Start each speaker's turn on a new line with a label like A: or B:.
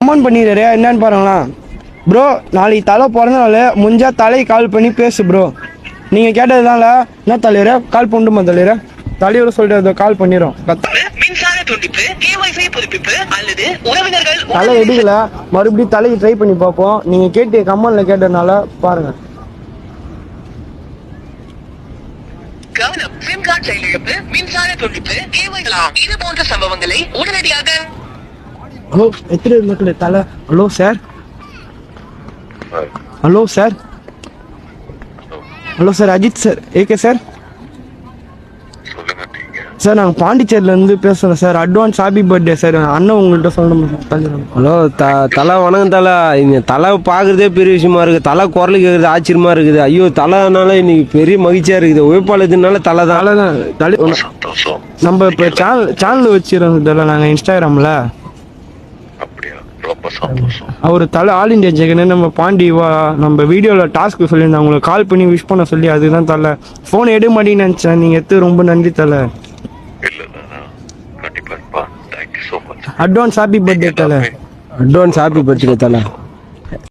A: Comment பண்ணிடுறாரு என்னன்னு பாருங்களா ப்ரோ. நாளைக்கு தலை பிறந்த நாள், முடிஞ்சா தலையை கால் பண்ணி பேசு ப்ரோ. நீங்கள் கேட்டதுனால என்ன தலைவர கால் பண்ணுமா தலைவர? தலைவரை சொல்லிட்டு கால் பண்ணிடும். தலை எடுக்கல, மறுபடியும் தலையை ட்ரை பண்ணி பார்ப்போம். நீங்கள் கேட்டு கமெண்ட்ல கேட்டதுனால பாருங்க. ஹலோ, எத்தனை மக்கள் தலை? Hello sir, hello sir, hello sir, Ajith sir, AK sir. Sir நாங்கள் பாண்டிச்சேரியிலேருந்து பேசுகிறோம் சார். Advance happy birthday sir. அண்ணன் உங்கள்கிட்ட சொல்லணும்.
B: ஹலோ தலை வணக்கம் தலை. இந்த தலை பார்க்குறதே பெரிய விஷயமா இருக்குது. தலை குரல் கேட்குறது ஆச்சரியமாக இருக்குது. ஐயோ தலைனால இன்னைக்கு பெரிய மகிழ்ச்சியாக இருக்குது. உழைப்பாளத்தினால தலை தான் தலை.
A: நம்ம இப்போ சேனல் வச்சுருக்கோம் தலை நாங்கள் இன்ஸ்டாகிராமில். அவர் தலை ஆல் இண்டியா ஜெகன்னு நம்ம பாண்டிவா நம்ம வீடியோவில் டாஸ்க்கு சொல்லியிருந்தேன். உங்களுக்கு கால் பண்ணி விஷ் பண்ண சொல்லி அதுதான் தலை. ஃபோன் எடுக்க மாட்டேன்னு நினச்சேன். நீங்கள் எடுத்து ரொம்ப நன்றி தலை. அட்வான்ஸ் ஹாப்பி பர்த்டே தலை.
B: அட்வான்ஸ் ஹாப்பி பர்த்டே தலை.